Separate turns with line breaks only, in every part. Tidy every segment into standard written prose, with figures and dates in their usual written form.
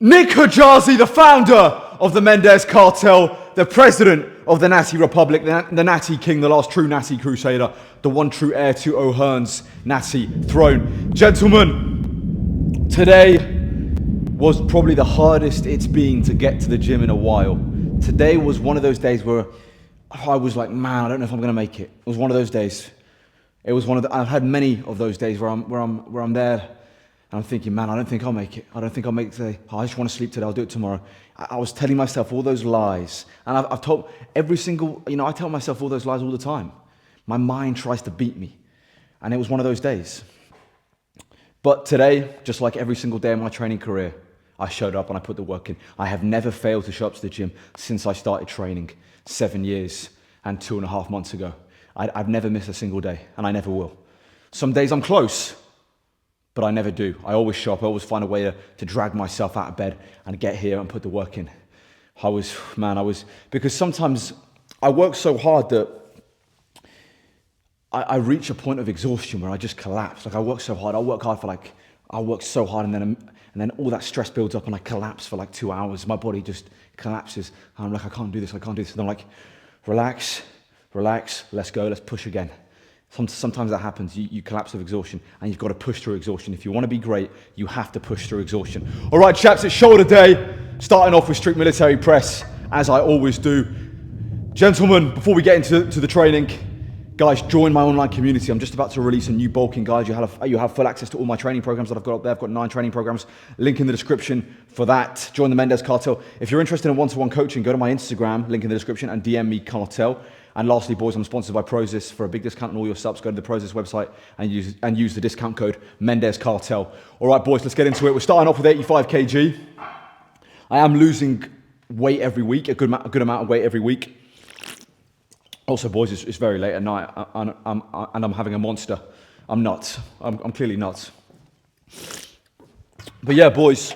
Nick Hijazi, the founder of the Mendes Cartel, the president of the Natty Republic, the Natty King, the last true Natty Crusader, the one true heir to O'Hearn's Natty throne. Gentlemen, today was probably the hardest it's been to get to the gym in a while. Today was one of those days where I was like, man, I don't know if I'm going to make it. It was one of those days. It was one of I've had many of those days where I'm there. And I'm thinking, man, I don't think I'll make it. I don't think I'll make it today. Oh, I just want to sleep today. I'll do it tomorrow. I was telling myself all those lies. And I've told every single, I tell myself all those lies all the time. My mind tries to beat me. And it was one of those days. But today, just like every single day of my training career, I showed up and I put the work in. I have never failed to show up to the gym since I started training 7 years and 2.5 months ago. I've never missed a single day, and I never will. Some days I'm close, but I never do. I always show up. I always find a way to drag myself out of bed and get here and put the work in. Because sometimes I work so hard that I reach a point of exhaustion where I just collapse. Like I work so hard. I work so hard and then all that stress builds up and I collapse for like 2 hours. My body just collapses. And I'm like, I can't do this. And I'm like, relax, let's go, let's push again. Sometimes that happens. You collapse of exhaustion and you've got to push through exhaustion. If you want to be great, you have to push through exhaustion. All right, chaps, it's shoulder day. Starting off with strict military press, as I always do. Gentlemen, before we get into the training, guys, join my online community. I'm just about to release a new bulking guide. You have full access to all my training programs that I've got up there. I've got 9 training programs. Link in the description for that. Join the Mendes Cartel. If you're interested in one-to-one coaching, go to my Instagram, link in the description, and DM me Cartel. And lastly, boys, I'm sponsored by Prozis. For a big discount on all your subs, go to the Prozis website and use the discount code Mendes Cartel. All right, boys, let's get into it. We're starting off with 85 kg. I am losing weight every week, a good amount of weight every week. Also, boys, it's very late at night, and I'm having a monster. I'm nuts. I'm clearly nuts. But yeah, boys,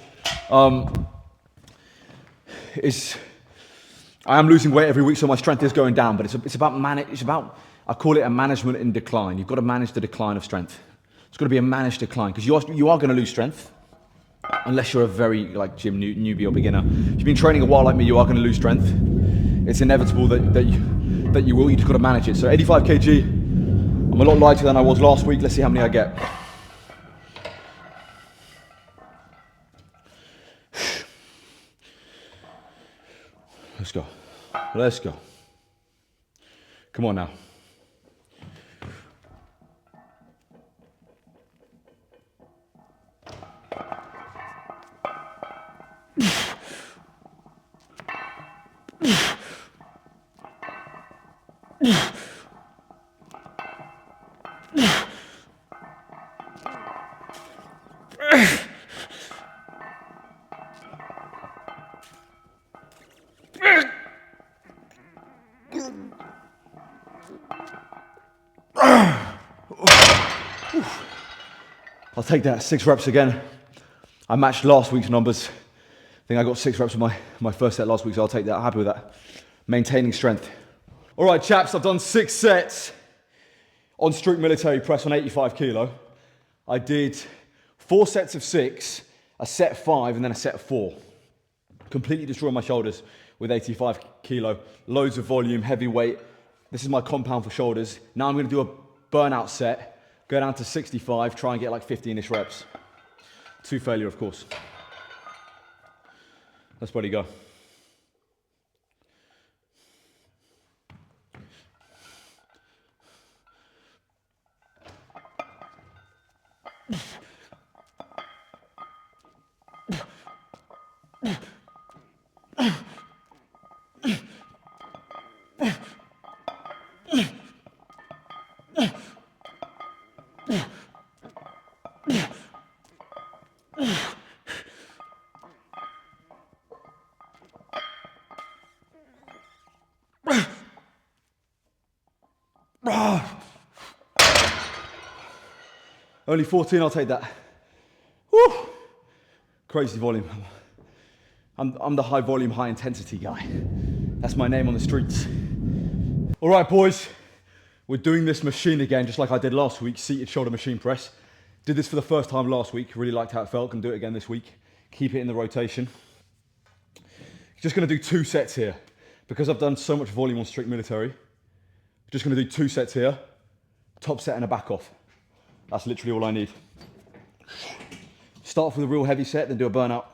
I am losing weight every week, so my strength is going down. But it's about I call it a management in decline. You've got to manage the decline of strength. It's got to be a managed decline because you are going to lose strength, unless you're a very gym newbie or beginner. If you've been training a while like me, you are going to lose strength. It's inevitable that you will. You just got to manage it. So 85 kg. I'm a lot lighter than I was last week. Let's see how many I get. Let's go. Come on now. I'll take that, 6 reps again. I matched last week's numbers. I think I got 6 reps with my first set last week, so I'll take that. I'm happy with that. Maintaining strength. All right, chaps, I've done 6 sets on strict military press on 85 kilo. I did 4 sets of 6, a set 5, and then a set of 4. Completely destroyed my shoulders with 85 kilo. Loads of volume, heavy weight. This is my compound for shoulders. Now I'm going to do a burnout set. Go down to 65, try and get like 15-ish reps. To failure, of course. Let's buddy go. Only 14, I'll take that. Woo! Crazy volume. I'm the high volume, high intensity guy. That's my name on the streets. All right, boys. We're doing this machine again, just like I did last week, seated shoulder machine press. Did this for the first time last week. Really liked how it felt. Can do it again this week. Keep it in the rotation. Just gonna do 2 sets here. Because I've done so much volume on strict military, just gonna do 2 sets here, top set and a back off. That's literally all I need. Start off with a real heavy set, then do a burnout.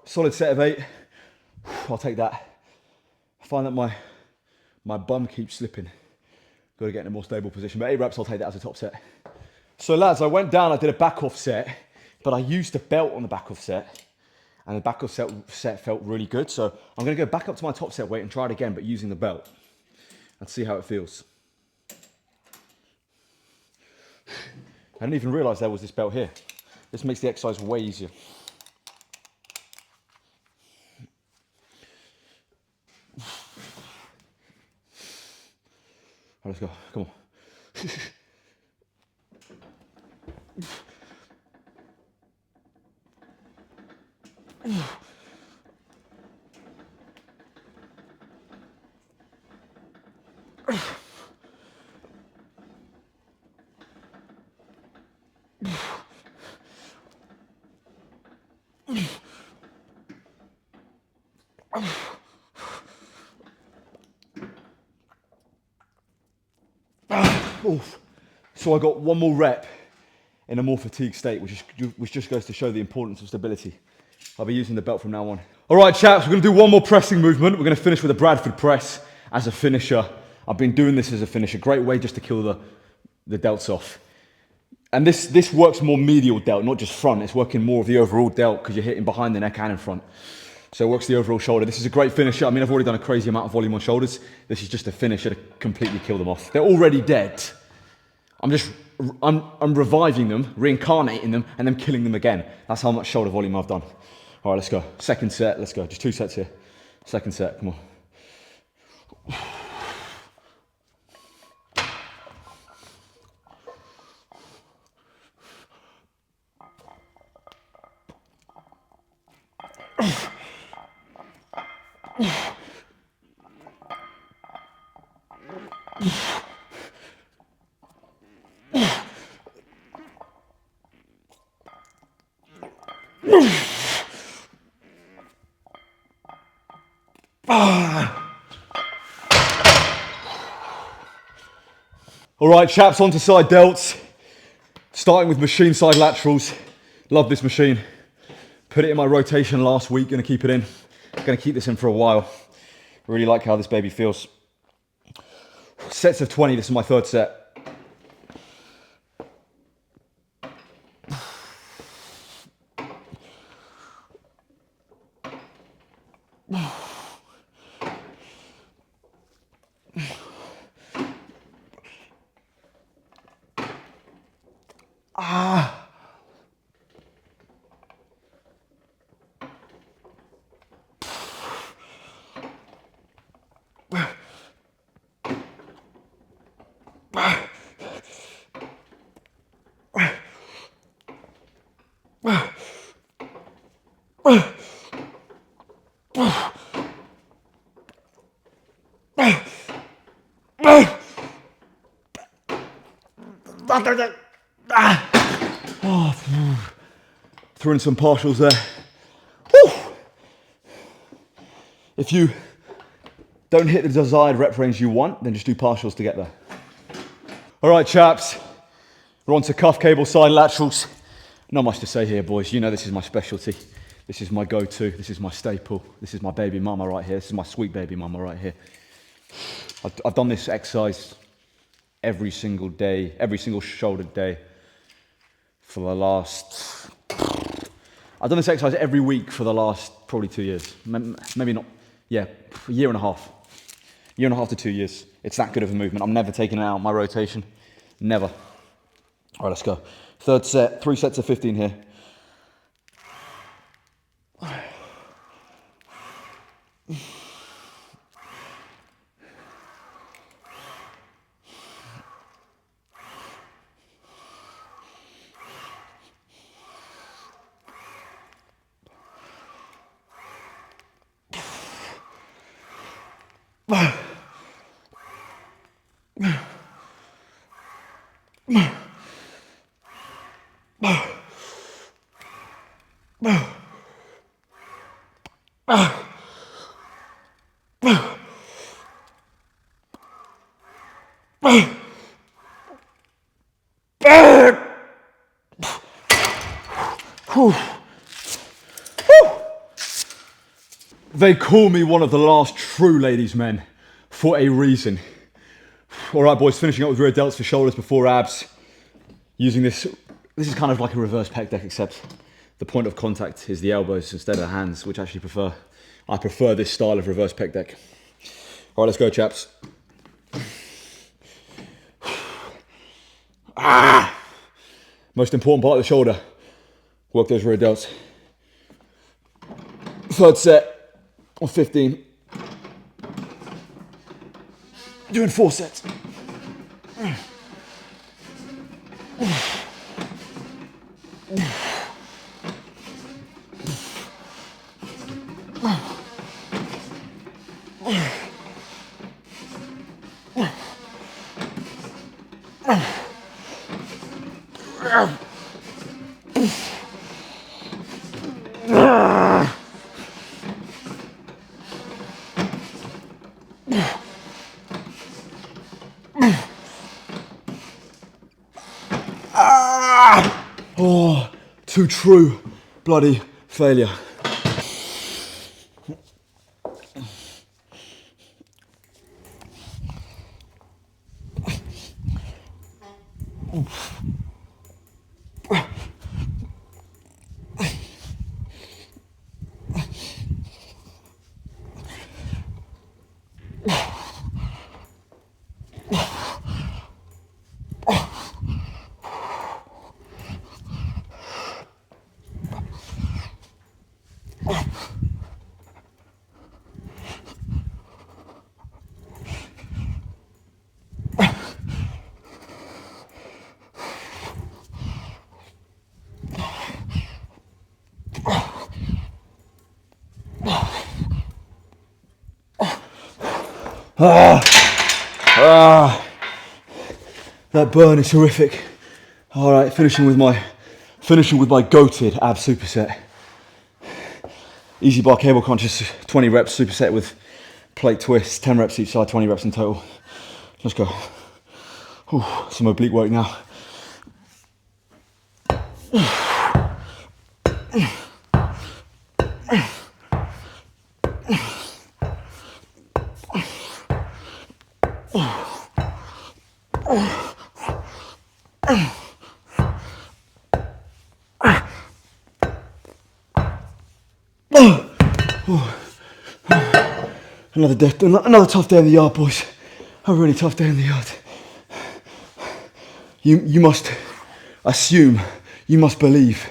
Solid set of 8. I'll take that. I find that my bum keeps slipping. Got to get in a more stable position. But 8 reps, I'll take that as a top set. So lads, I went down, I did a back off set, but I used a belt on the back off set. And the back off set felt really good. So I'm going to go back up to my top set weight and try it again, but using the belt. And see how it feels. I didn't even realise there was this belt here. This makes the exercise way easier. Right, let's go, come on. Oof. So I got 1 more rep in a more fatigued state, which just goes to show the importance of stability. I'll be using the belt from now on. All right, chaps, we're going to do 1 more pressing movement. We're going to finish with a Bradford press as a finisher. I've been doing this as a finisher. Great way just to kill the delts off. And this works more medial delt, not just front. It's working more of the overall delt because you're hitting behind the neck and in front. So it works the overall shoulder. This is a great finisher. I mean, I've already done a crazy amount of volume on shoulders. This is just a finisher to completely kill them off. They're already dead. I'm reviving them, reincarnating them, and then killing them again. That's how much shoulder volume I've done. All right, let's go. Second set, let's go. Just 2 sets here. Second set, come on. All right, chaps, on to side delts. Starting with machine side laterals. Love this machine. Put it in my rotation last week, gonna keep it in. Gonna keep this in for a while. Really like how this baby feels. Sets of 20, this is my 3rd set. Threw in some partials there. Whew. If you don't hit the desired rep range you want, then just do partials to get there. All right, chaps, we're on to cuff cable side laterals. Not much to say here, boys. You know this is my specialty. This is my go-to. This is my staple. This is my baby mama right here. This is my sweet baby mama right here. I've done this exercise every single day, every single shoulder day for the last... I've done this exercise every week for the last probably 2 years. Maybe not, yeah, a year and a half. Year and a half to 2 years. It's that good of a movement. I'm never taking it out of my rotation. Never. All right, let's go. Third set, 3 sets of 15 here. They call me one of the last true ladies' men for a reason. All right, boys, finishing up with rear delts for shoulders before abs. Using this is kind of like a reverse pec deck, except the point of contact is the elbows instead of the hands, which I prefer this style of reverse pec deck. All right, let's go, chaps. Most important part of the shoulder. Work those rear delts. Third set of 15. Doing 4 sets. Oh, to true bloody failure. That burn is horrific. All right, finishing with my goated ab superset. Easy bar cable conscious, 20 reps superset with plate twists, 10 reps each side, 20 reps in total. Let's go. Ooh, some oblique work now. Another tough day in the yard, boys. A really tough day in the yard. You must assume, you must believe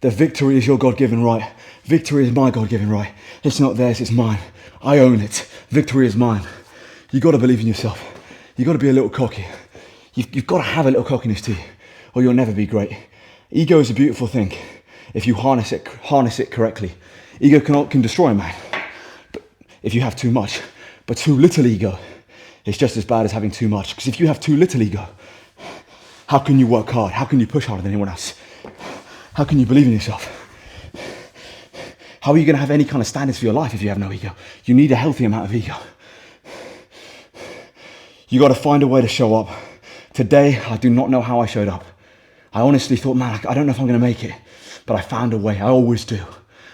that victory is your God-given right. Victory is my God-given right. It's not theirs, it's mine. I own it. Victory is mine. You got to believe in yourself. You got to be a little cocky. You've got to have a little cockiness to you, or you'll never be great. Ego is a beautiful thing if you harness it correctly. Ego can destroy a man if you have too much, but too little ego is just as bad as having too much. Because if you have too little ego, how can you work hard? How can you push harder than anyone else? How can you believe in yourself? How are you going to have any kind of standards for your life if you have no ego? You need a healthy amount of ego. You got to find a way to show up. Today, I do not know how I showed up. I honestly thought, man, I don't know if I'm going to make it, but I found a way. I always do.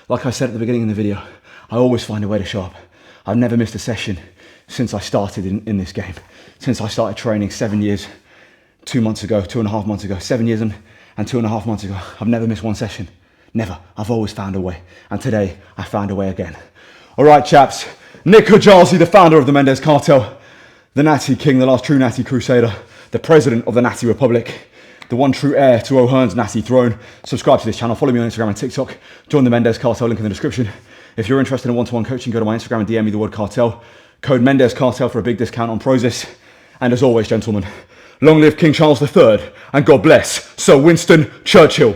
Like I said at the beginning of the video, I always find a way to show up. I've never missed a session since I started in this game. Since I started training 7 years, 2 months ago, 2.5 months ago, 7 years and 2.5 months ago. I've never missed one session. Never. I've always found a way. And today, I found a way again. All right, chaps, Nick Kajalsi, the founder of the Mendes Cartel, the Natty King, the last true Natty Crusader, the president of the Natty Republic, the one true heir to O'Hearn's Natty throne. Subscribe to this channel, follow me on Instagram and TikTok, join the Mendes Cartel, link in the description. If you're interested in one-to-one coaching, go to my Instagram and DM me the word cartel. Code Mendes Cartel for a big discount on Prozis. And as always, gentlemen, long live King Charles III, and God bless Sir Winston Churchill.